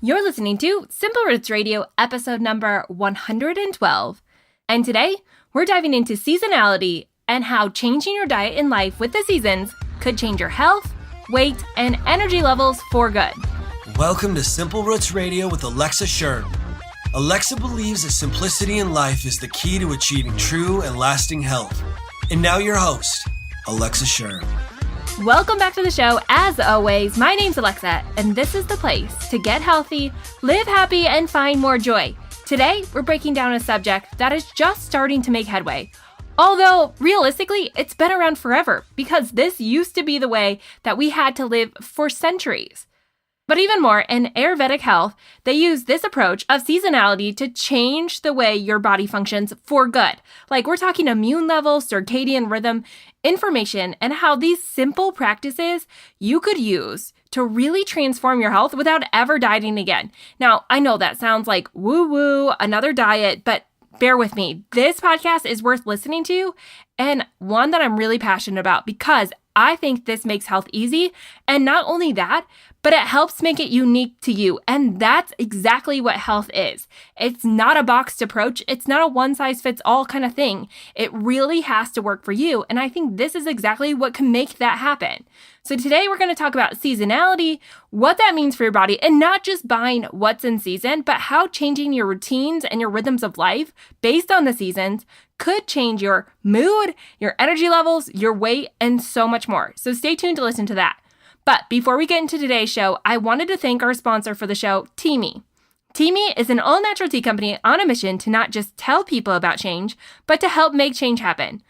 You're listening to Simple Roots Radio, episode number 112. And today, we're diving into seasonality and how changing your diet in life with the seasons could change your health, weight, and energy levels for good. Welcome to Simple Roots Radio with Alexa Sherm. Alexa believes that simplicity in life is the key to achieving true and lasting health. And now your host, Alexa Sherm. Welcome back to the show. As always, my name's Alexa, and this is the place to get healthy, live happy, and find more joy. Today, we're breaking down a subject that is just starting to make headway. Although, realistically, it's been around forever because this used to be the way that we had to live for centuries. But even more, in Ayurvedic health, they use this approach of seasonality to change the way your body functions for good. Like we're talking immune levels, circadian rhythm, information, and how these simple practices you could use to really transform your health without ever dieting again. Now, I know that sounds like woo-woo, another diet, but bear with me. This podcast is worth listening to and one that I'm really passionate about because I think this makes health easy. And not only that, but it helps make it unique to you. And that's exactly what health is. It's not a boxed approach. It's not a one-size-fits-all kind of thing. It really has to work for you. And I think this is exactly what can make that happen. So today we're going to talk about seasonality, what that means for your body, and not just buying what's in season, but how changing your routines and your rhythms of life based on the seasons could change your mood, your energy levels, your weight, and so much more. So stay tuned to listen to that. But before we get into today's show, I wanted to thank our sponsor for the show, Teami. Teami is an all-natural tea company on a mission to not just tell people about change, but to help make change happen.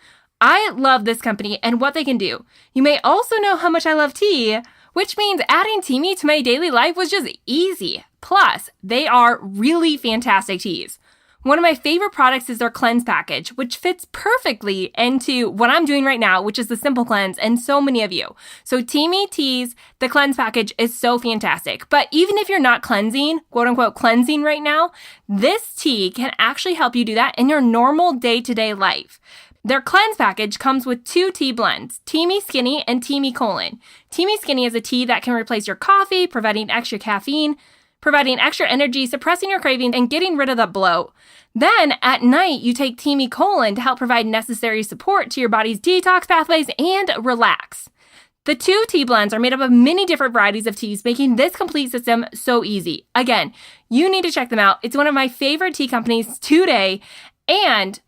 I love this company and what they can do. You may also know how much I love tea, which means adding Teami to my daily life was just easy. Plus, they are really fantastic teas. One of my favorite products is their cleanse package, which fits perfectly into what I'm doing right now, which is the simple cleanse, and so many of you. So Teami Teas, the cleanse package is so fantastic. But even if you're not cleansing, quote unquote cleansing right now, this tea can actually help you do that in your normal day-to-day life. Their cleanse package comes with 2 tea blends, Teami Skinny and Teami Colon. Teami Skinny is a tea that can replace your coffee, providing extra caffeine, providing extra energy, suppressing your craving, and getting rid of the bloat. Then, at night, you take Teami Colon to help provide necessary support to your body's detox pathways and relax. The 2 tea blends are made up of many different varieties of teas, making this complete system so easy. Again, you need to check them out. It's one of my favorite tea companies today, and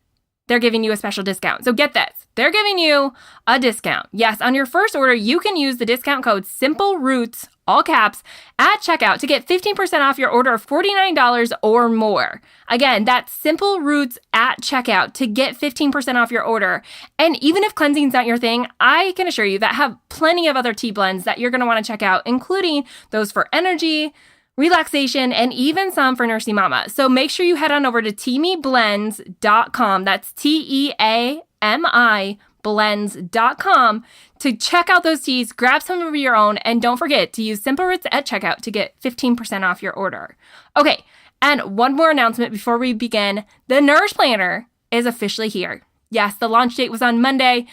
they're giving you a special discount. So get this. They're giving you a discount. Yes, on your first order, you can use the discount code SIMPLEROOTS, all caps, at checkout to get 15% off your order of $49 or more. Again, that's Simple Roots at checkout to get 15% off your order. And even if cleansing's not your thing, I can assure you that have plenty of other tea blends that you're going to want to check out, including those for energy, relaxation, and even some for nursing mama. So make sure you head on over to teamiblends.com. That's TEAMI blends.com to check out those teas, grab some of your own, and don't forget to use Simple Roots at checkout to get 15% off your order. Okay, and one more announcement before we begin. The Nourish Planner is officially here. Yes, the launch date was on Monday.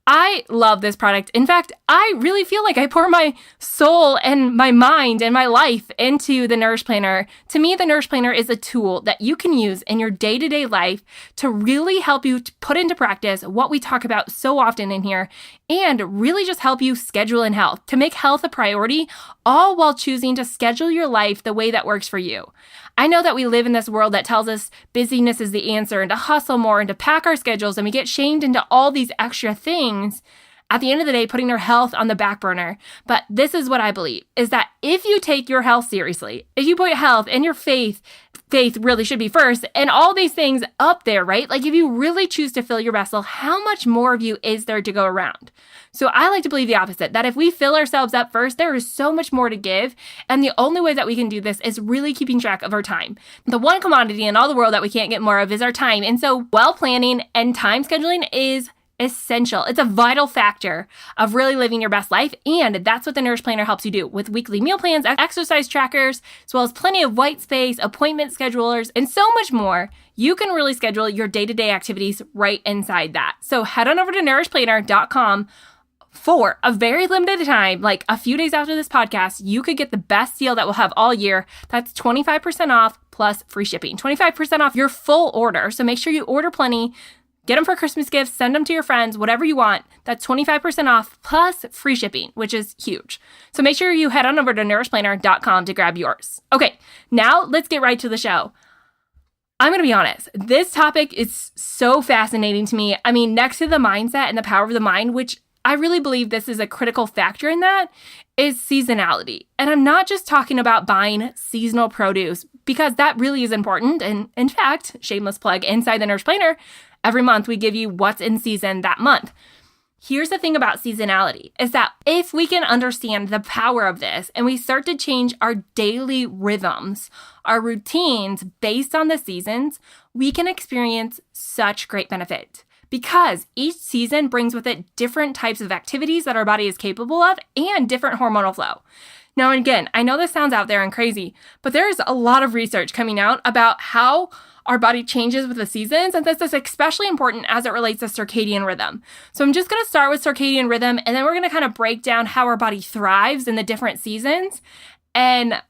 I love this product. In fact, I really feel like I pour my soul and my mind and my life into the Nourish Planner. To me, the Nourish Planner is a tool that you can use in your day-to-day life to really help you to put into practice what we talk about so often in here and really just help you schedule in health, to make health a priority, all while choosing to schedule your life the way that works for you. I know that we live in this world that tells us busyness is the answer and to hustle more and to pack our schedules, and we get shamed into all these extra things. At the end of the day, putting our health on the back burner. But this is what I believe, is that if you take your health seriously, if you put health and your faith really should be first, and all these things up there, right? Like if you really choose to fill your vessel, how much more of you is there to go around? So I like to believe the opposite, that if we fill ourselves up first, there is so much more to give. And the only way that we can do this is really keeping track of our time. The one commodity in all the world that we can't get more of is our time. And so well planning and time scheduling is essential. It's a vital factor of really living your best life. And that's what the Nourish Planner helps you do with weekly meal plans, exercise trackers, as well as plenty of white space, appointment schedulers, and so much more. You can really schedule your day-to-day activities right inside that. So head on over to nourishplanner.com For a very limited time, like a few days after this podcast, you could get the best deal that we'll have all year. That's 25% off plus free shipping. 25% off your full order. So make sure you order plenty. Get them for Christmas gifts, send them to your friends, whatever you want. That's 25% off plus free shipping, which is huge. So make sure you head on over to nourishplanner.com to grab yours. Okay, now let's get right to the show. I'm going to be honest, this topic is so fascinating to me. I mean, next to the mindset and the power of the mind, which I really believe this is a critical factor in that, is seasonality. And I'm not just talking about buying seasonal produce, because that really is important. And in fact, shameless plug, inside the Nourish Planner, every month we give you what's in season that month. Here's the thing about seasonality, is that if we can understand the power of this and we start to change our daily rhythms, our routines based on the seasons, we can experience such great benefit. Because each season brings with it different types of activities that our body is capable of and different hormonal flow. Now, again, I know this sounds out there and crazy, but there's a lot of research coming out about how our body changes with the seasons, and this is especially important as it relates to circadian rhythm. So I'm just going to start with circadian rhythm, and then we're going to kind of break down how our body thrives in the different seasons and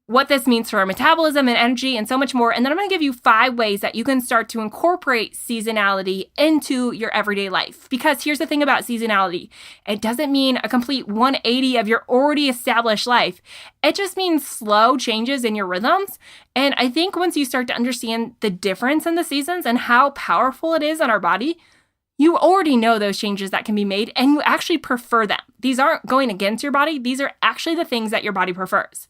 what this means for our metabolism and energy and so much more. And then I'm going to give you 5 ways that you can start to incorporate seasonality into your everyday life. Because here's the thing about seasonality. It doesn't mean a complete 180 of your already established life. It just means slow changes in your rhythms. And I think once you start to understand the difference in the seasons and how powerful it is on our body, you already know those changes that can be made and you actually prefer them. These aren't going against your body. These are actually the things that your body prefers.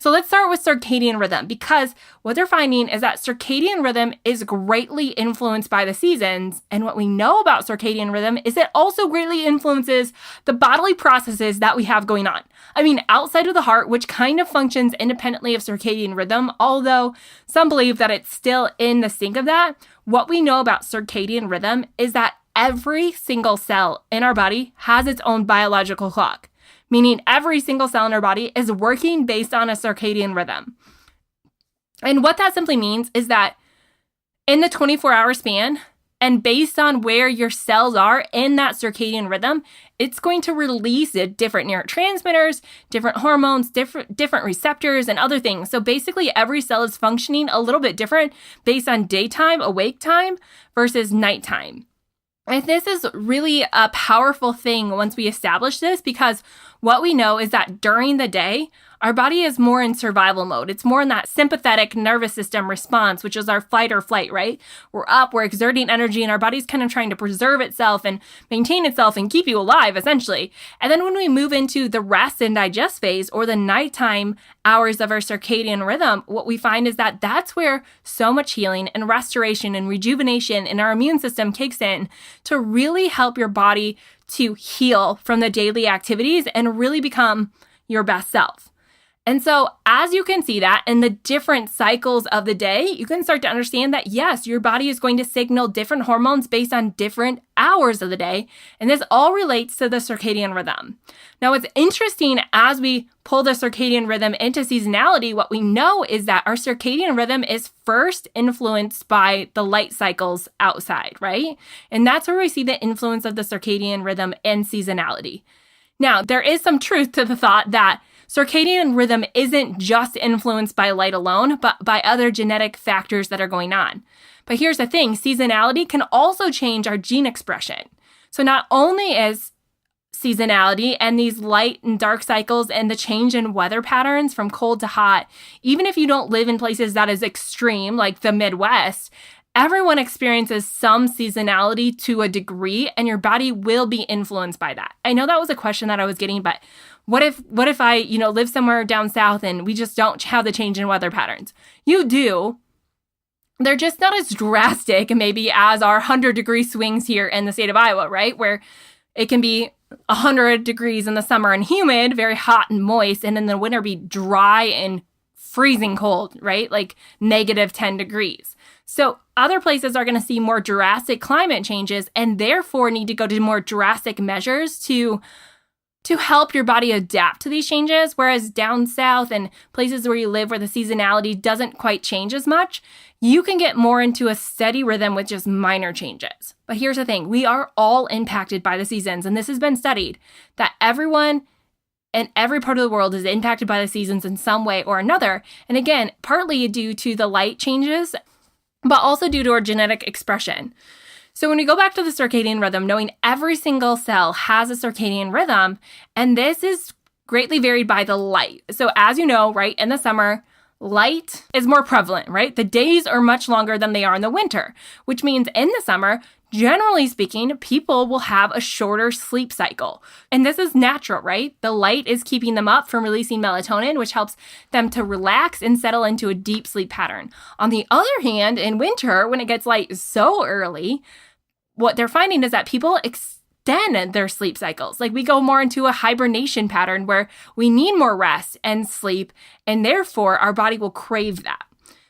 So let's start with circadian rhythm, because what they're finding is that circadian rhythm is greatly influenced by the seasons. And what we know about circadian rhythm is it also greatly influences the bodily processes that we have going on. I mean, outside of the heart, which kind of functions independently of circadian rhythm, although some believe that it's still in the sync of that, what we know about circadian rhythm is that every single cell in our body has its own biological clock. Meaning every single cell in our body is working based on a circadian rhythm. And what that simply means is that in the 24-hour span, and based on where your cells are in that circadian rhythm, it's going to release different neurotransmitters, different hormones, different receptors, and other things. So basically, every cell is functioning a little bit different based on daytime awake time versus nighttime. And this is really a powerful thing once we establish this, because what we know is that during the day, our body is more in survival mode. It's more in that sympathetic nervous system response, which is our fight or flight, right? We're up, we're exerting energy, and our body's kind of trying to preserve itself and maintain itself and keep you alive, essentially. And then when we move into the rest and digest phase, or the nighttime hours of our circadian rhythm, what we find is that that's where so much healing and restoration and rejuvenation in our immune system kicks in to really help your body to heal from the daily activities and really become your best self. And so as you can see that in the different cycles of the day, you can start to understand that, yes, your body is going to signal different hormones based on different hours of the day. And this all relates to the circadian rhythm. Now, what's interesting as we pull the circadian rhythm into seasonality, what we know is that our circadian rhythm is first influenced by the light cycles outside, right? And that's where we see the influence of the circadian rhythm and seasonality. Now, there is some truth to the thought that circadian rhythm isn't just influenced by light alone, but by other genetic factors that are going on. But here's the thing, seasonality can also change our gene expression. So not only is seasonality and these light and dark cycles and the change in weather patterns from cold to hot, even if you don't live in places that is extreme, like the Midwest, everyone experiences some seasonality to a degree, and your body will be influenced by that. I know that was a question that I was getting, but what if I, live somewhere down south and we just don't have the change in weather patterns? You do. They're just not as drastic maybe as our 100-degree swings here in the state of Iowa, right? Where it can be 100 degrees in the summer and humid, very hot and moist, and in the winter be dry and freezing cold, right? Like -10 degrees. So other places are going to see more drastic climate changes and therefore need to go to more drastic measures to to help your body adapt to these changes, whereas down south and places where you live where the seasonality doesn't quite change as much, you can get more into a steady rhythm with just minor changes. But here's the thing, we are all impacted by the seasons, and this has been studied, that everyone in every part of the world is impacted by the seasons in some way or another. And again, partly due to the light changes, but also due to our genetic expression. So when we go back to the circadian rhythm, knowing every single cell has a circadian rhythm, and this is greatly varied by the light. So as you know, right, in the summer, light is more prevalent, right? The days are much longer than they are in the winter, which means in the summer, generally speaking, people will have a shorter sleep cycle. And this is natural, right? The light is keeping them up from releasing melatonin, which helps them to relax and settle into a deep sleep pattern. On the other hand, in winter, when it gets light so early, what they're finding is that people extend their sleep cycles. Like we go more into a hibernation pattern where we need more rest and sleep, and therefore our body will crave that.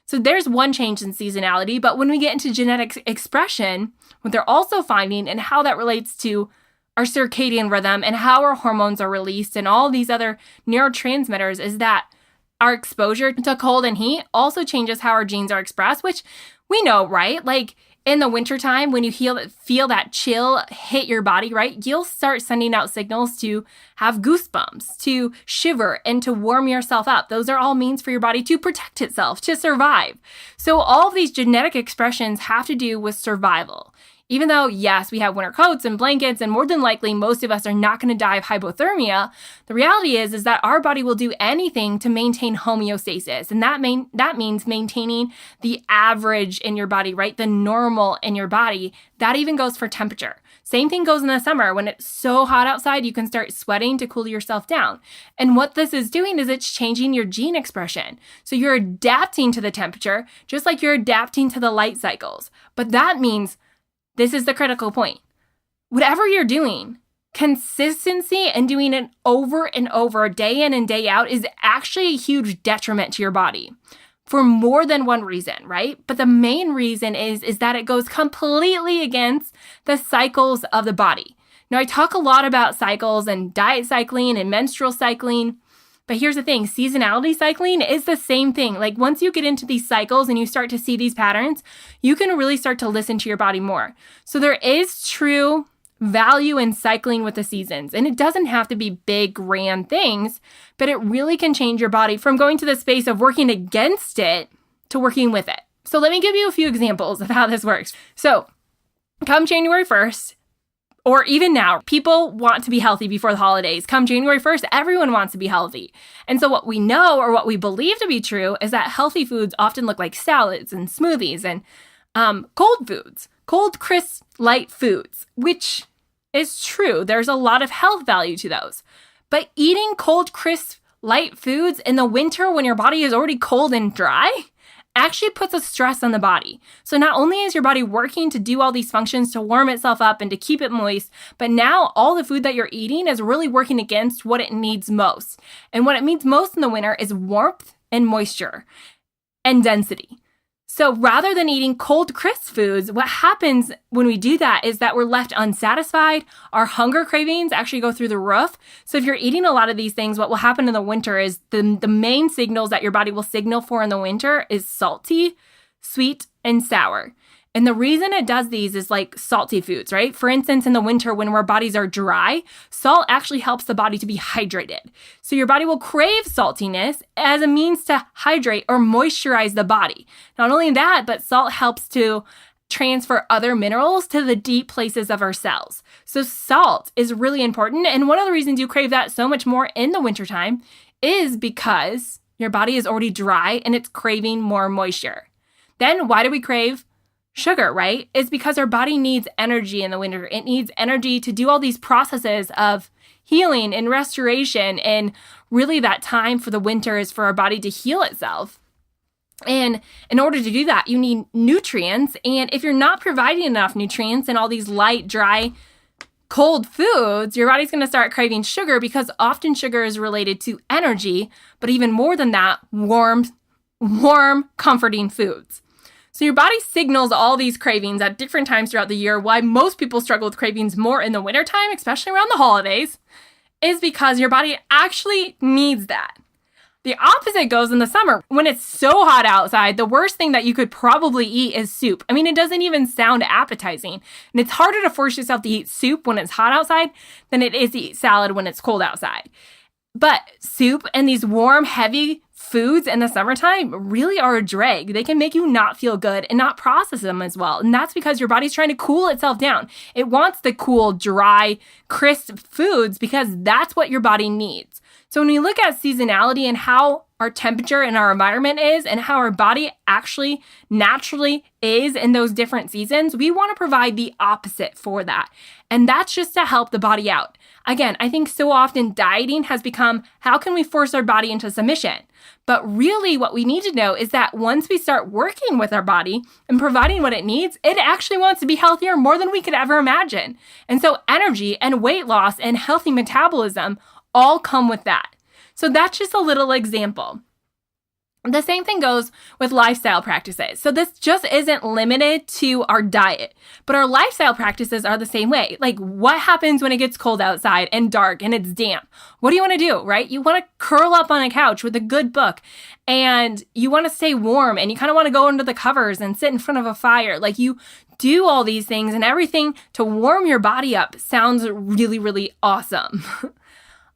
So there's one change in seasonality, but when we get into genetic expression, what they're also finding and how that relates to our circadian rhythm and how our hormones are released and all these other neurotransmitters is that our exposure to cold and heat also changes how our genes are expressed, which we know, right? Like in the wintertime, when you feel that chill hit your body, right? You'll start sending out signals to have goosebumps, to shiver, and to warm yourself up. Those are all means for your body to protect itself, to survive. So all of these genetic expressions have to do with survival. Even though, yes, we have winter coats and blankets, and more than likely, most of us are not going to die of hypothermia, the reality is that our body will do anything to maintain homeostasis. And that means maintaining the average in your body, right? The normal in your body. That even goes for temperature. Same thing goes in the summer. When it's so hot outside, you can start sweating to cool yourself down. And what this is doing is it's changing your gene expression. So you're adapting to the temperature, just like you're adapting to the light cycles. But that means this is the critical point. Whatever you're doing, consistency and doing it over and over, day in and day out, is actually a huge detriment to your body for more than one reason, right? But the main reason is that it goes completely against the cycles of the body. Now, I talk a lot about cycles and diet cycling and menstrual cycling, but here's the thing, seasonality cycling is the same thing. Like once you get into these cycles and you start to see these patterns, you can really start to listen to your body more. So there is true value in cycling with the seasons. And it doesn't have to be big, grand things, but it really can change your body from going to the space of working against it to working with it. So let me give you a few examples of how this works. So come January 1st, or even now, people want to be healthy before the holidays. Come January 1st, everyone wants to be healthy. And so what we know, or what we believe to be true, is that healthy foods often look like salads and smoothies and cold foods, cold, crisp, light foods, which is true. There's a lot of health value to those. But eating cold, crisp, light foods in the winter when your body is already cold and dry actually puts a stress on the body. So not only is your body working to do all these functions to warm itself up and to keep it moist, but now all the food that you're eating is really working against what it needs most. And what it needs most in the winter is warmth and moisture and density. So rather than eating cold, crisp foods, what happens when we do that is that we're left unsatisfied. Our hunger cravings actually go through the roof. So if you're eating a lot of these things, what will happen in the winter is the main signals that your body will signal for in the winter is salty, sweet, and sour. And the reason it does these is like salty foods, right? For instance, in the winter when our bodies are dry, salt actually helps the body to be hydrated. So your body will crave saltiness as a means to hydrate or moisturize the body. Not only that, but salt helps to transfer other minerals to the deep places of our cells. So salt is really important. And one of the reasons you crave that so much more in the wintertime is because your body is already dry and it's craving more moisture. Then why do we crave sugar, right? It's because our body needs energy in the winter. It needs energy to do all these processes of healing and restoration. And really that time for the winter is for our body to heal itself. And in order to do that, you need nutrients. And if you're not providing enough nutrients in all these light, dry, cold foods, your body's going to start craving sugar because often sugar is related to energy, but even more than that, warm, comforting foods. So your body signals all these cravings at different times throughout the year. Why most people struggle with cravings more in the wintertime, especially around the holidays, is because your body actually needs that. The opposite goes in the summer. When it's so hot outside, the worst thing that you could probably eat is soup. I mean, it doesn't even sound appetizing. And it's harder to force yourself to eat soup when it's hot outside than it is to eat salad when it's cold outside. But soup and these warm, heavy foods in the summertime really are a drag. They can make you not feel good and not process them as well. And that's because your body's trying to cool itself down. It wants the cool, dry, crisp foods because that's what your body needs. So when we look at seasonality and how our temperature and our environment is and how our body actually naturally is in those different seasons, we want to provide the opposite for that. And that's just to help the body out. Again, I think so often dieting has become, how can we force our body into submission? But really what we need to know is that once we start working with our body and providing what it needs, it actually wants to be healthier more than we could ever imagine. And so energy and weight loss and healthy metabolism all come with that. So that's just a little example. The same thing goes with lifestyle practices. So this just isn't limited to our diet, but our lifestyle practices are the same way. Like, what happens when it gets cold outside and dark and it's damp? What do you want to do, right? You want to curl up on a couch with a good book and you want to stay warm and you kind of want to go under the covers and sit in front of a fire. Like, you do all these things and everything to warm your body up sounds really, really awesome.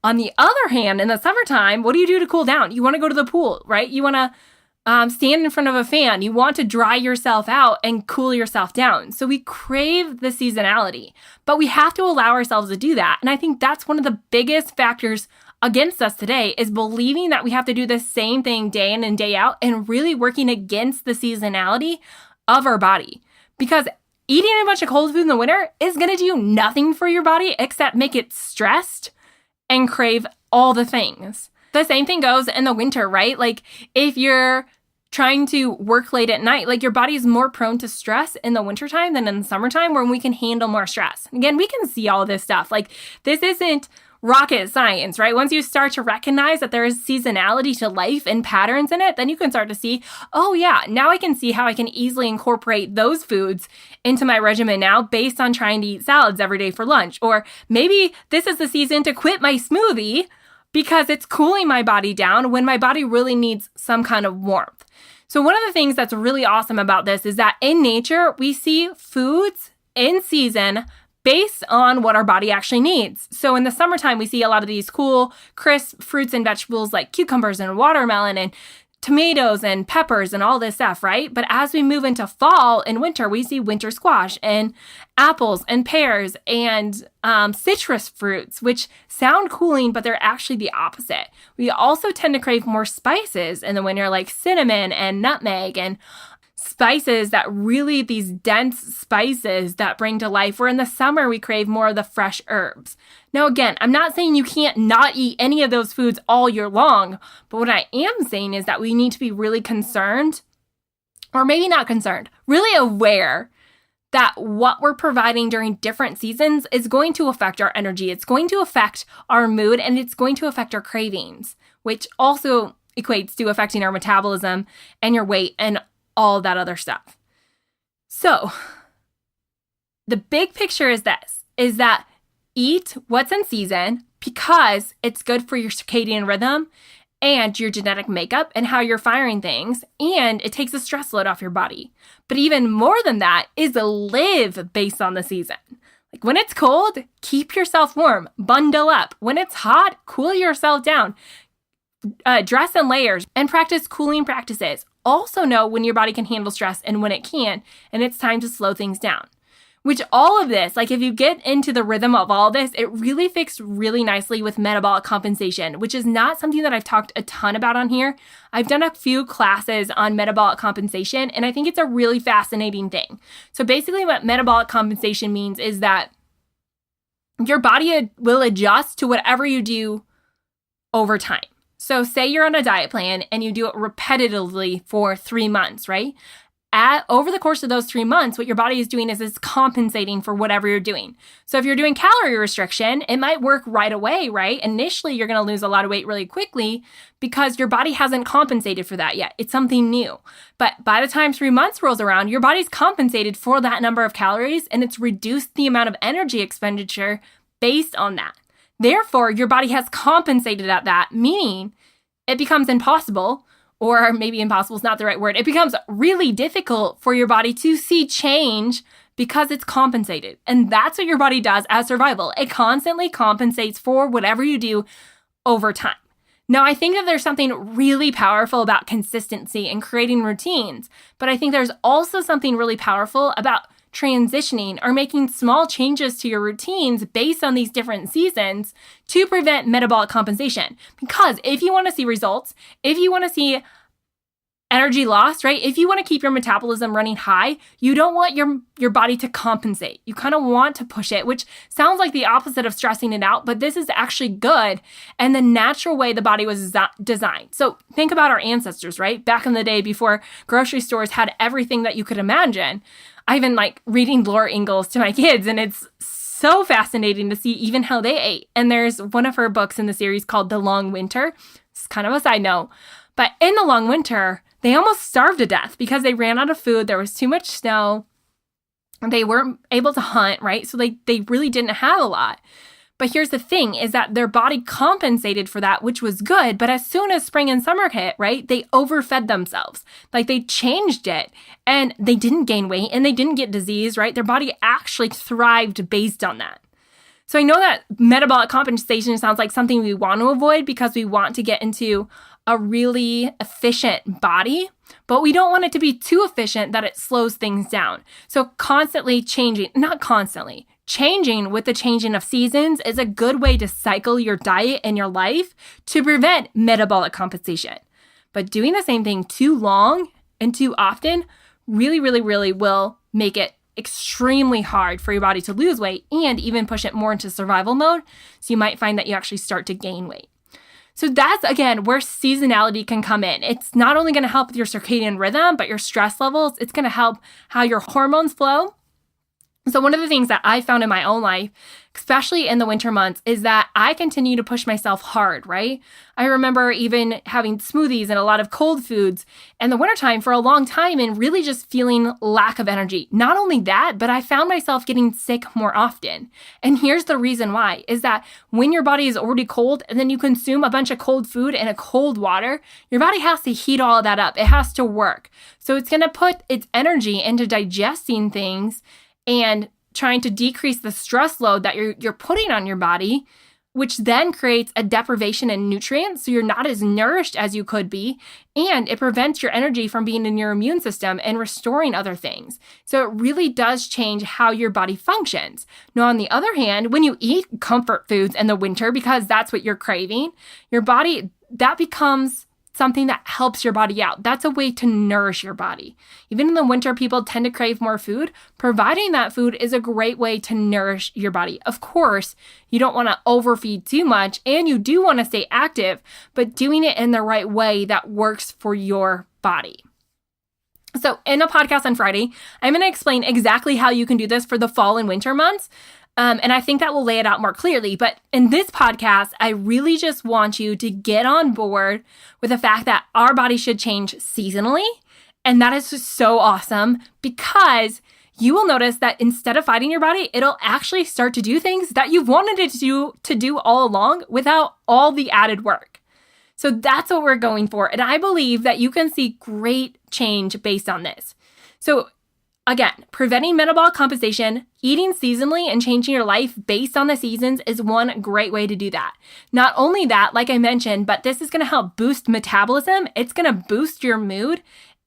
On the other hand, in the summertime, what do you do to cool down? You want to go to the pool, right? You want to stand in front of a fan. You want to dry yourself out and cool yourself down. So we crave the seasonality, but we have to allow ourselves to do that. And I think that's one of the biggest factors against us today is believing that we have to do the same thing day in and day out and really working against the seasonality of our body. Because eating a bunch of cold food in the winter is going to do nothing for your body except make it stressed and crave all the things. The same thing goes in the winter, right? Like, if you're trying to work late at night, like, your body is more prone to stress in the wintertime than in the summertime, where we can handle more stress. Again, we can see all this stuff. Like, this isn't rocket science, right? Once you start to recognize that there is seasonality to life and patterns in it, then you can start to see, oh yeah, now I can see how I can easily incorporate those foods into my regimen now based on trying to eat salads every day for lunch. Or maybe this is the season to quit my smoothie because it's cooling my body down when my body really needs some kind of warmth. So one of the things that's really awesome about this is that in nature, we see foods in season based on what our body actually needs. So in the summertime, we see a lot of these cool, crisp fruits and vegetables like cucumbers and watermelon and tomatoes and peppers and all this stuff, right? But as we move into fall and winter, we see winter squash and apples and pears and citrus fruits, which sound cooling, but they're actually the opposite. We also tend to crave more spices in the winter, like cinnamon and nutmeg and spices that really, these dense spices that bring to life, where in the summer we crave more of the fresh herbs. Now, again, I'm not saying you can't not eat any of those foods all year long, but what I am saying is that we need to be really concerned, or maybe not concerned, really aware that what we're providing during different seasons is going to affect our energy. It's going to affect our mood, and it's going to affect our cravings, which also equates to affecting our metabolism and your weight and all that other stuff. So the big picture is this, is that eat what's in season because it's good for your circadian rhythm and your genetic makeup and how you're firing things, and it takes the stress load off your body. But even more than that is to live based on the season. Like, when it's cold, keep yourself warm, bundle up. When it's hot, cool yourself down. Dress in layers and practice cooling practices. Also know when your body can handle stress and when it can't, and it's time to slow things down. Which all of this, like, if you get into the rhythm of all this, it really fits really nicely with metabolic compensation, which is not something that I've talked a ton about on here. I've done a few classes on metabolic compensation, and I think it's a really fascinating thing. So basically what metabolic compensation means is that your body will adjust to whatever you do over time. So say you're on a diet plan and you do it repetitively for 3 months, right? Over the course of those 3 months, what your body is doing is it's compensating for whatever you're doing. So if you're doing calorie restriction, it might work right away, right? Initially, you're going to lose a lot of weight really quickly because your body hasn't compensated for that yet. It's something new. But by the time 3 months rolls around, your body's compensated for that number of calories, and it's reduced the amount of energy expenditure based on that. Therefore, your body has compensated at that, meaning it becomes impossible, or maybe impossible is not the right word. It becomes really difficult for your body to see change because it's compensated. And that's what your body does as survival. It constantly compensates for whatever you do over time. Now, I think that there's something really powerful about consistency and creating routines, but I think there's also something really powerful about transitioning or making small changes to your routines based on these different seasons to prevent metabolic compensation. Because if you want to see results, if you want to see energy loss, right? If you want to keep your metabolism running high, you don't want your body to compensate. You kind of want to push it, which sounds like the opposite of stressing it out, but this is actually good and the natural way the body was designed. So think about our ancestors, right? Back in the day before grocery stores had everything that you could imagine. I even like reading Laura Ingalls to my kids, and it's so fascinating to see even how they ate. And there's one of her books in the series called The Long Winter. It's kind of a side note, but in The Long Winter, they almost starved to death because they ran out of food. There was too much snow. They weren't able to hunt, right? So they really didn't have a lot. But here's the thing is that their body compensated for that, which was good. But as soon as spring and summer hit, right, they overfed themselves. Like they changed it and they didn't gain weight and they didn't get disease, right? Their body actually thrived based on that. So I know that metabolic compensation sounds like something we want to avoid because we want to get into a really efficient body, but we don't want it to be too efficient that it slows things down. So changing with the changing of seasons is a good way to cycle your diet and your life to prevent metabolic compensation. But doing the same thing too long and too often really will make it extremely hard for your body to lose weight and even push it more into survival mode. So you might find that you actually start to gain weight. So that's, again, where seasonality can come in. It's not only going to help with your circadian rhythm, but your stress levels. It's going to help how your hormones flow. So one of the things that I found in my own life, especially in the winter months, is that I continue to push myself hard, right? I remember even having smoothies and a lot of cold foods in the wintertime for a long time and really just feeling lack of energy. Not only that, but I found myself getting sick more often. And here's the reason why, is that when your body is already cold and then you consume a bunch of cold food and a cold water, your body has to heat all of that up. It has to work. So it's going to put its energy into digesting things and trying to decrease the stress load that you're putting on your body, which then creates a deprivation in nutrients, so you're not as nourished as you could be, and it prevents your energy from being in your immune system and restoring other things. So it really does change how your body functions. Now, on the other hand, when you eat comfort foods in the winter, because that's what you're craving, your body, that becomes something that helps your body out. That's a way to nourish your body. Even in the winter, people tend to crave more food. Providing that food is a great way to nourish your body. Of course, you don't want to overfeed too much and you do want to stay active, but doing it in the right way that works for your body. So in a podcast on Friday, I'm going to explain exactly how you can do this for the fall and winter months. And I think that will lay it out more clearly. But in this podcast, I really just want you to get on board with the fact that our body should change seasonally. And that is just so awesome because you will notice that instead of fighting your body, it'll actually start to do things that you've wanted it to do all along without all the added work. So that's what we're going for. And I believe that you can see great change based on this. So again, preventing metabolic compensation, eating seasonally, and changing your life based on the seasons is one great way to do that. Not only that, like I mentioned, but this is going to help boost metabolism. It's going to boost your mood,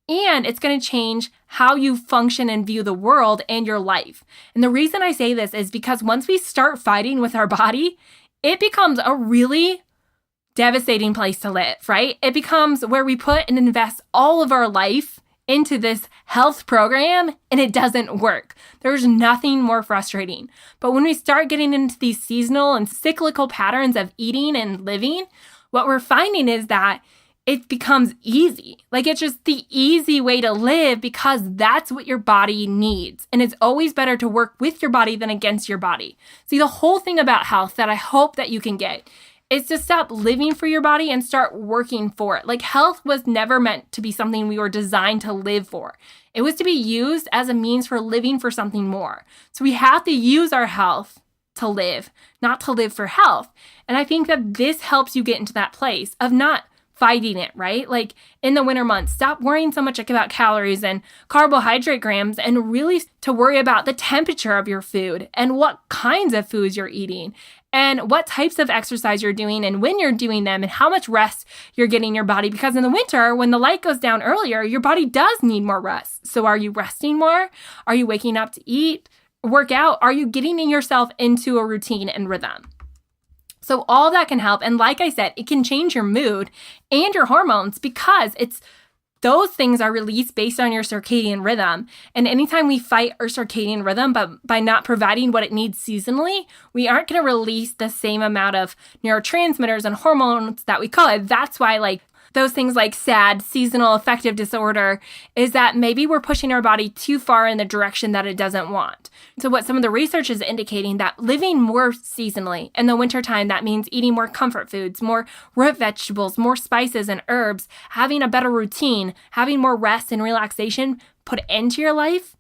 and it's going to change how you function and view the world and your life. And the reason I say this is because once we start fighting with our body, it becomes a really devastating place to live, right? It becomes where we put and invest all of our life into this health program and it doesn't work. There's nothing more frustrating. But when we start getting into these seasonal and cyclical patterns of eating and living, what we're finding is that it becomes easy. Like it's just the easy way to live because that's what your body needs. And it's always better to work with your body than against your body. See, the whole thing about health that I hope that you can get is to stop living for your body and start working for it. Like health was never meant to be something we were designed to live for. It was to be used as a means for living for something more. So we have to use our health to live, not to live for health. And I think that this helps you get into that place of not fighting it, right? Like in the winter months, stop worrying so much about calories and carbohydrate grams and really to worry about the temperature of your food and what kinds of foods you're eating and what types of exercise you're doing and when you're doing them and how much rest you're getting your body. Because in the winter, when the light goes down earlier, your body does need more rest. So are you resting more? Are you waking up to eat, work out? Are you getting yourself into a routine and rhythm? So all that can help. And like I said, it can change your mood and your hormones because those things are released based on your circadian rhythm. And anytime we fight our circadian rhythm, but by not providing what it needs seasonally, we aren't going to release the same amount of neurotransmitters and hormones that we call it. That's why those things like SAD, seasonal affective disorder, is that maybe we're pushing our body too far in the direction that it doesn't want. So what some of the research is indicating that living more seasonally in the wintertime, that means eating more comfort foods, more root vegetables, more spices and herbs, having a better routine, having more rest and relaxation put into your life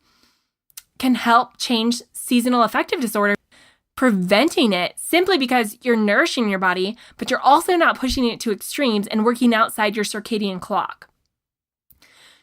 can help change seasonal affective disorder, preventing it simply because you're nourishing your body, but you're also not pushing it to extremes and working outside your circadian clock.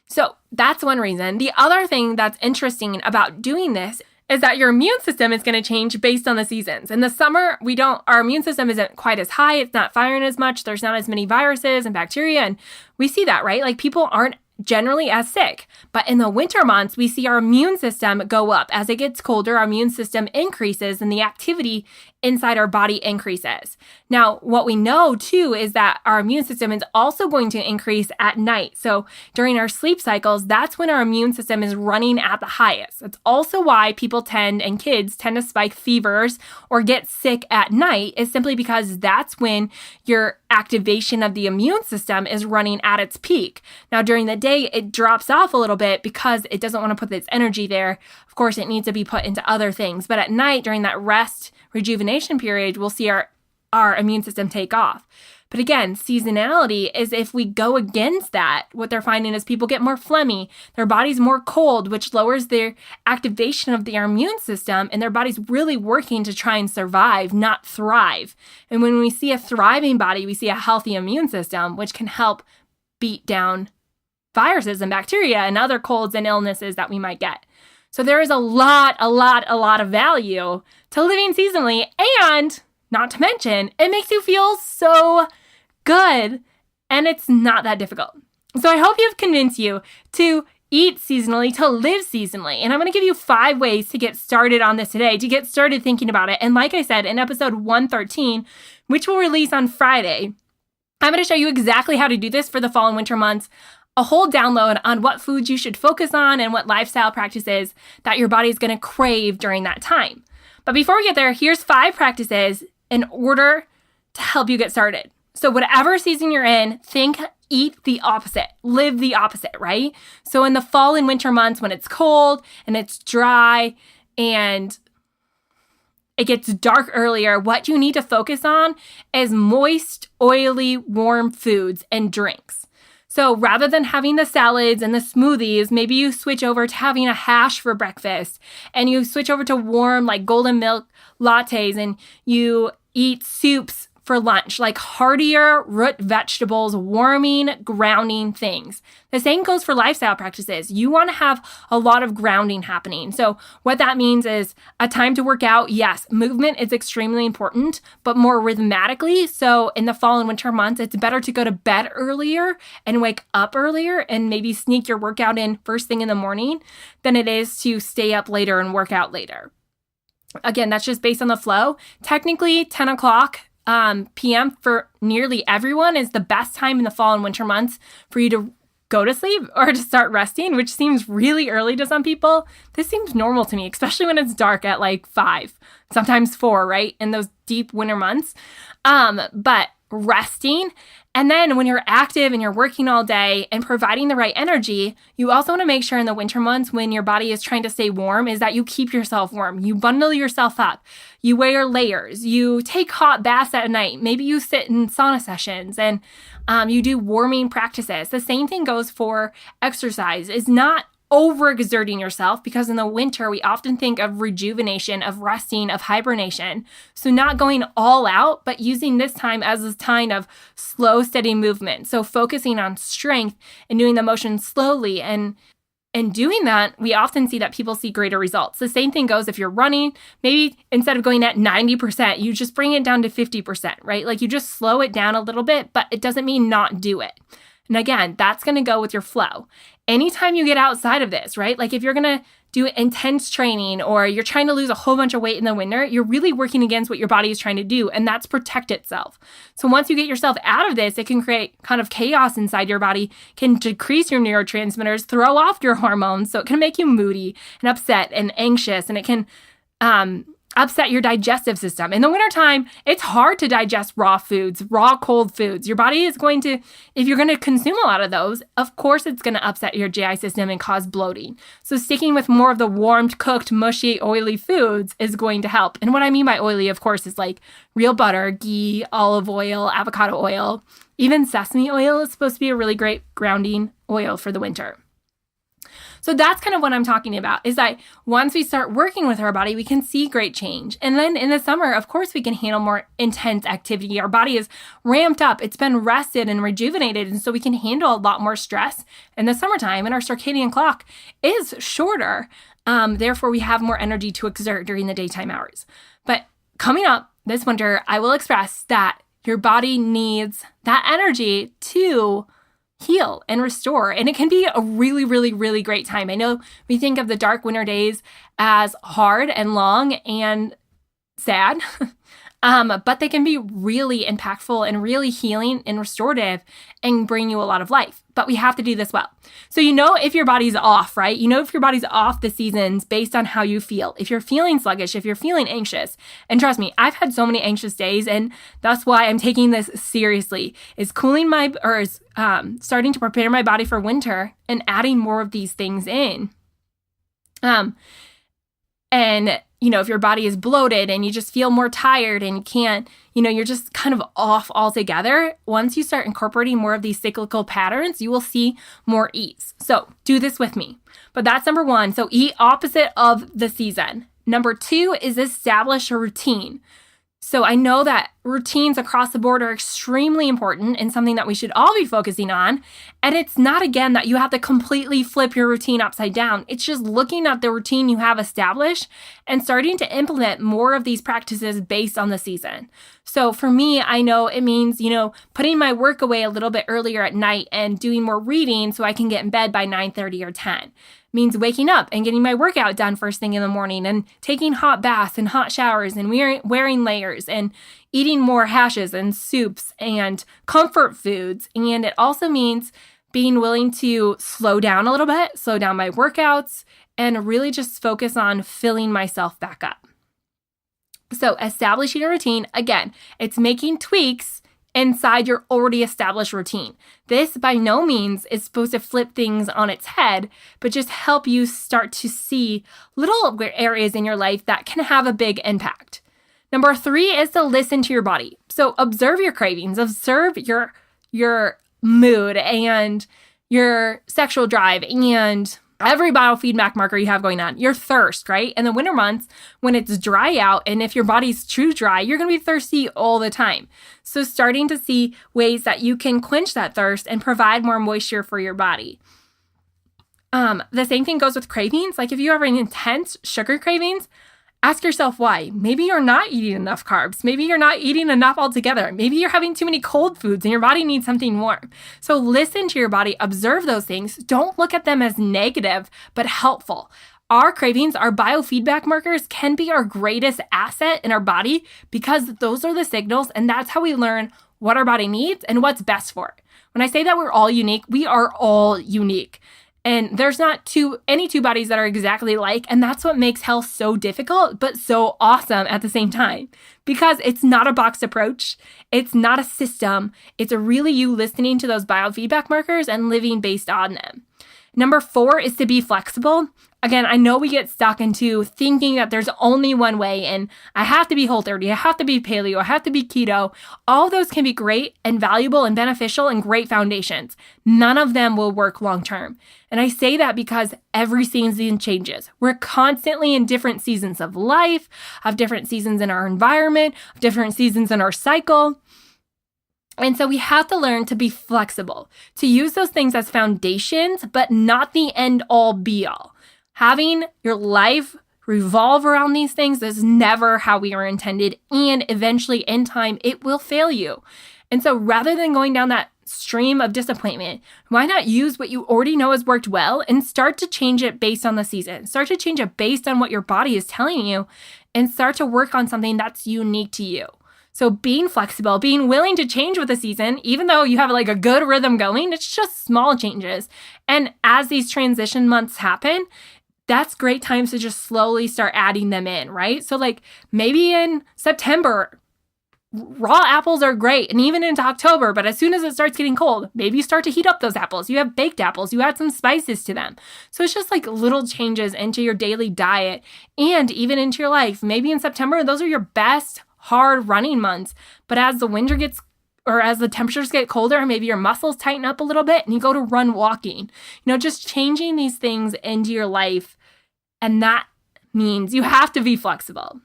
So that's one reason. The other thing that's interesting about doing this is that your immune system is going to change based on the seasons. In the summer, our immune system isn't quite as high. It's not firing as much. There's not as many viruses and bacteria. And we see that, right? Like people aren't generally as sick. But in the winter months, we see our immune system go up. As it gets colder, our immune system increases and the activity inside our body increases. Now, what we know too is that our immune system is also going to increase at night. So during our sleep cycles, that's when our immune system is running at the highest. That's also why kids tend to spike fevers or get sick at night, is simply because that's when your activation of the immune system is running at its peak. Now, during the day, it drops off a little bit because it doesn't want to put its energy there. Of course, it needs to be put into other things. But at night, during that rest rejuvenation period, we'll see our immune system take off. But again, seasonality is if we go against that, what they're finding is people get more phlegmy, their body's more cold, which lowers their activation of their immune system, and their body's really working to try and survive, not thrive. And when we see a thriving body, we see a healthy immune system, which can help beat down viruses and bacteria and other colds and illnesses that we might get. So there is a lot of value to living seasonally, and not to mention, it makes you feel so good, and it's not that difficult. So I hope you've convinced you to eat seasonally, to live seasonally. And I'm going to give you 5 ways to get started on this today, to get started thinking about it. And like I said, in episode 113, which will release on Friday, I'm going to show you exactly how to do this for the fall and winter months, a whole download on what foods you should focus on and what lifestyle practices that your body is going to crave during that time. But before we get there, here's 5 practices in order to help you get started. So whatever season you're in, eat the opposite, live the opposite, right? So in the fall and winter months when it's cold and it's dry and it gets dark earlier, what you need to focus on is moist, oily, warm foods and drinks. So rather than having the salads and the smoothies, maybe you switch over to having a hash for breakfast, and you switch over to warm like golden milk lattes, and you eat soups for lunch, like heartier root vegetables, warming, grounding things. The same goes for lifestyle practices. You want to have a lot of grounding happening. So what that means is a time to work out. Yes, movement is extremely important, but more rhythmatically. So in the fall and winter months, it's better to go to bed earlier and wake up earlier and maybe sneak your workout in first thing in the morning than it is to stay up later and work out later. Again, that's just based on the flow. Technically, 10 o'clock p.m. for nearly everyone is the best time in the fall and winter months for you to go to sleep or to start resting, which seems really early to some people. This seems normal to me, especially when it's dark at like 5, sometimes 4, right? In those deep winter months. But resting, and then when you're active and you're working all day and providing the right energy, you also want to make sure in the winter months when your body is trying to stay warm is that you keep yourself warm. You bundle yourself up. You wear layers. You take hot baths at night. Maybe you sit in sauna sessions and you do warming practices. The same thing goes for exercise. It's not overexerting yourself, because in the winter, we often think of rejuvenation, of resting, of hibernation. So not going all out, but using this time as a time of slow, steady movement. So focusing on strength and doing the motion slowly, and doing that, we often see that people see greater results. The same thing goes if you're running. Maybe instead of going at 90%, you just bring it down to 50%, right? Like you just slow it down a little bit, but it doesn't mean not do it. And again, that's going to go with your flow. Anytime you get outside of this, right? Like if you're going to do intense training or you're trying to lose a whole bunch of weight in the winter, you're really working against what your body is trying to do, and that's protect itself. So once you get yourself out of this, it can create kind of chaos inside your body, can decrease your neurotransmitters, throw off your hormones. So it can make you moody and upset and anxious, and it can upset your digestive system. In the wintertime, it's hard to digest raw foods, raw cold foods. Your body is going to, if you're going to consume a lot of those, of course it's going to upset your GI system and cause bloating. So sticking with more of the warmed, cooked, mushy, oily foods is going to help. And what I mean by oily, of course, is like real butter, ghee, olive oil, avocado oil. Even sesame oil is supposed to be a really great grounding oil for the winter. So that's kind of what I'm talking about, is that once we start working with our body, we can see great change. And then in the summer, of course, we can handle more intense activity. Our body is ramped up. It's been rested and rejuvenated. And so we can handle a lot more stress in the summertime. And our circadian clock is shorter. Therefore, we have more energy to exert during the daytime hours. But coming up this winter, I will express that your body needs that energy to heal and restore. And it can be a really, really, really great time. I know we think of the dark winter days as hard and long and sad, but they can be really impactful and really healing and restorative and bring you a lot of life. But we have to do this well. So you know if your body's off, right? You know if your body's off the seasons based on how you feel. If you're feeling sluggish, if you're feeling anxious. And trust me, I've had so many anxious days, and that's why I'm taking this seriously, is starting to prepare my body for winter and adding more of these things in. And if your body is bloated and you just feel more tired and you can't, you're just kind of off altogether, once you start incorporating more of these cyclical patterns, you will see more ease. So do this with me. But that's number one. So eat opposite of the season. Number two is establish a routine. So I know that routines across the board are extremely important and something that we should all be focusing on. And it's not, again, that you have to completely flip your routine upside down. It's just looking at the routine you have established and starting to implement more of these practices based on the season. So for me, I know it means, putting my work away a little bit earlier at night and doing more reading so I can get in bed by 9:30 or 10. Means waking up and getting my workout done first thing in the morning and taking hot baths and hot showers and wearing layers and eating more hashes and soups and comfort foods. And it also means being willing to slow down a little bit, slow down my workouts, and really just focus on filling myself back up. So establishing a routine, again, it's making tweaks inside your already established routine. This by no means is supposed to flip things on its head, but just help you start to see little areas in your life that can have a big impact. Number three is to listen to your body. So observe your cravings, observe your mood and your sexual drive and every biofeedback marker you have going on, your thirst, right? In the winter months, when it's dry out, and if your body's too dry, you're going to be thirsty all the time. So starting to see ways that you can quench that thirst and provide more moisture for your body. The same thing goes with cravings. Like if you have an intense sugar cravings, ask yourself why. Maybe you're not eating enough carbs. Maybe you're not eating enough altogether. Maybe you're having too many cold foods and your body needs something warm. So listen to your body, observe those things. Don't look at them as negative, but helpful. Our cravings, our biofeedback markers can be our greatest asset in our body because those are the signals, and that's how we learn what our body needs and what's best for it. When I say that we're all unique, we are all unique. And there's not any two bodies that are exactly alike. And that's what makes health so difficult, but so awesome at the same time. Because it's not a boxed approach. It's not a system. It's really you listening to those biofeedback markers and living based on them. Number 4 is to be flexible. Again, I know we get stuck into thinking that there's only one way and I have to be Whole30, I have to be paleo, I have to be keto. All of those can be great and valuable and beneficial and great foundations. None of them will work long term. And I say that because every season changes. We're constantly in different seasons of life, of different seasons in our environment, of different seasons in our cycle. And so we have to learn to be flexible, to use those things as foundations, but not the end all be all. Having your life revolve around these things is never how we were intended. And eventually in time, it will fail you. And so rather than going down that stream of disappointment, why not use what you already know has worked well and start to change it based on the season? Start to change it based on what your body is telling you and start to work on something that's unique to you. So being flexible, being willing to change with the season, even though you have like a good rhythm going, it's just small changes. And as these transition months happen, that's great times to just slowly start adding them in, right? So like maybe in September, raw apples are great, and even into October, but as soon as it starts getting cold, maybe you start to heat up those apples. You have baked apples, you add some spices to them. So it's just like little changes into your daily diet and even into your life. Maybe in September, those are your best hard running months. But as the winter gets, or as the temperatures get colder, maybe your muscles tighten up a little bit and you go to run walking. Just changing these things into your life. And that means you have to be flexible.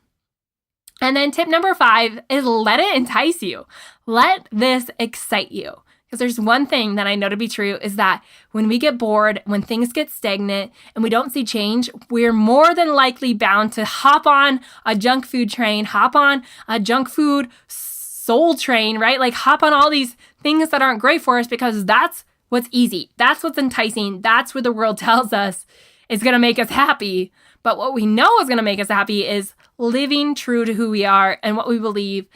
And then tip number 5 is let it entice you. Let this excite you. Because there's one thing that I know to be true is that when we get bored, when things get stagnant and we don't see change, we're more than likely bound to hop on a junk food train, hop on a junk food soul train, right? Like hop on all these things that aren't great for us because that's what's easy. That's what's enticing. That's what the world tells us is going to make us happy. But what we know is going to make us happy is living true to who we are and what we believe.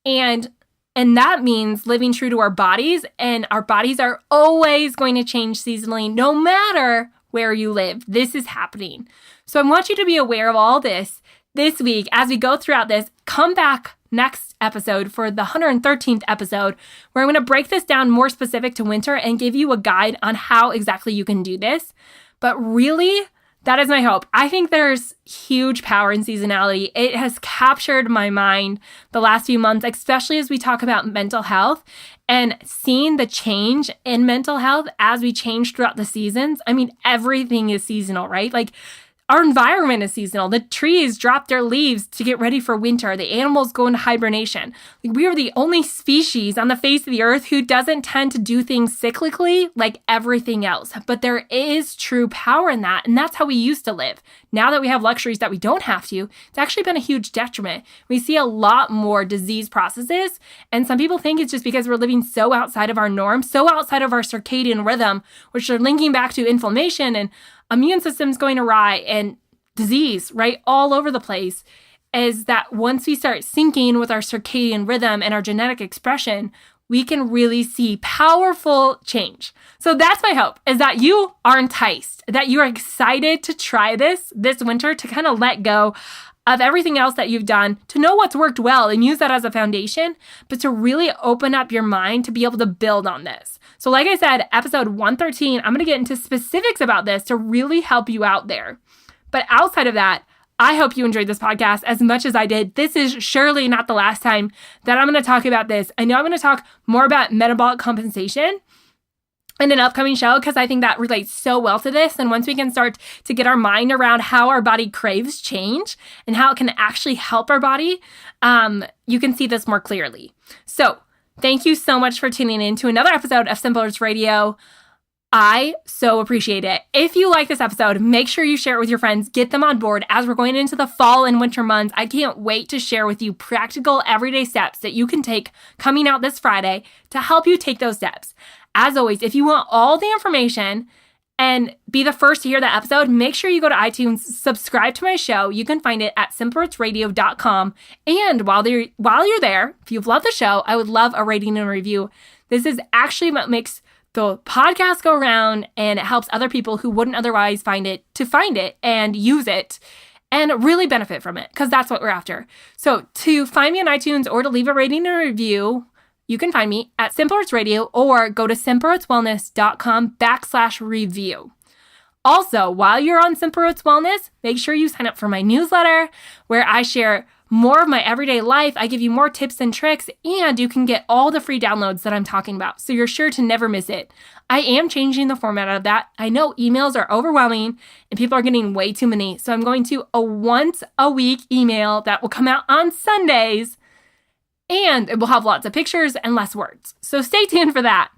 And that means living true to our bodies, and our bodies are always going to change seasonally, no matter where you live. This is happening. So I want you to be aware of all this week as we go throughout this. Come back next episode for the 113th episode, where I'm going to break this down more specific to winter and give you a guide on how exactly you can do this. But really, that is my hope. I think there's huge power in seasonality. It has captured my mind the last few months, especially as we talk about mental health and seeing the change in mental health as we change throughout the seasons. I mean, everything is seasonal, right? Like our environment is seasonal. The trees drop their leaves to get ready for winter. The animals go into hibernation. Like we are the only species on the face of the earth who doesn't tend to do things cyclically like everything else. But there is true power in that. And that's how we used to live. Now that we have luxuries that we don't have to, it's actually been a huge detriment. We see a lot more disease processes. And some people think it's just because we're living so outside of our norm, so outside of our circadian rhythm, which are linking back to inflammation and immune systems going awry and disease, right? All over the place. Is that once we start syncing with our circadian rhythm and our genetic expression, we can really see powerful change. So that's my hope, is that you are enticed, that you are excited to try this winter, to kind of let go of everything else that you've done, to know what's worked well and use that as a foundation, but to really open up your mind to be able to build on this. So like I said, episode 113, I'm going to get into specifics about this to really help you out there. But outside of that, I hope you enjoyed this podcast as much as I did. This is surely not the last time that I'm going to talk about this. I know I'm going to talk more about metabolic compensation in an upcoming show because I think that relates so well to this. And once we can start to get our mind around how our body craves change and how it can actually help our body, you can see this more clearly. So thank you so much for tuning in to another episode of Simple Roots Radio. I so appreciate it. If you like this episode, make sure you share it with your friends. Get them on board as we're going into the fall and winter months. I can't wait to share with you practical everyday steps that you can take coming out this Friday to help you take those steps. As always, if you want all the information and be the first to hear that episode, make sure you go to iTunes, subscribe to my show. You can find it at simplerootsradio.com. And while you're there, if you've loved the show, I would love a rating and review. This is actually what makes the podcast go around, and it helps other people who wouldn't otherwise find it to find it and use it and really benefit from it, because that's what we're after. So to find me on iTunes or to leave a rating and review, you can find me at Simple Roots Radio or go to simplerootswellness.com/review. Also, while you're on Simple Roots Wellness, make sure you sign up for my newsletter where I share more of my everyday life. I give you more tips and tricks, and you can get all the free downloads that I'm talking about, so you're sure to never miss it. I am changing the format of that. I know emails are overwhelming and people are getting way too many, so I'm going to a once a week email that will come out on Sundays, and it will have lots of pictures and less words. So stay tuned for that.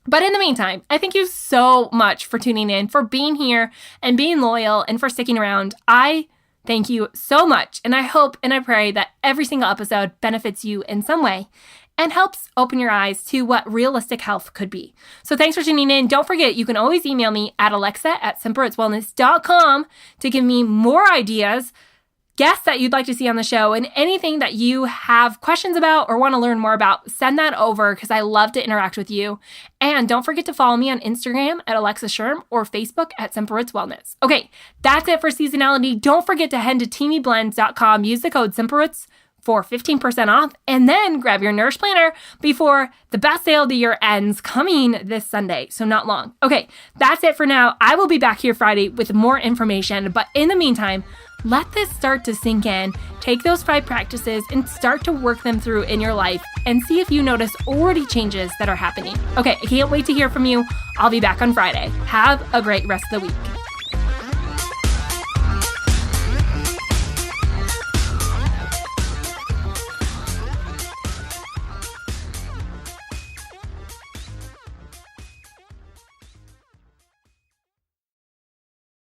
But in the meantime, I thank you so much for tuning in, for being here and being loyal, and for sticking around. I thank you so much, and I hope and I pray that every single episode benefits you in some way and helps open your eyes to what realistic health could be. So thanks for tuning in. Don't forget, you can always email me at alexa@simplerootswellness.com to give me more ideas, guests that you'd like to see on the show, and anything that you have questions about or want to learn more about. Send that over because I love to interact with you. And don't forget to follow me on Instagram at Alexa Sherm or Facebook at Simple Roots Wellness. Okay, that's it for seasonality. Don't forget to head to teamyblends.com, use the code SimpleRoots for 15% off, and then grab your Nourish Planner before the best sale of the year ends, coming this Sunday, so not long. Okay, that's it for now. I will be back here Friday with more information, but in the meantime, let this start to sink in. Take those 5 practices and start to work them through in your life and see if you notice already changes that are happening. Okay, I can't wait to hear from you. I'll be back on Friday. Have a great rest of the week.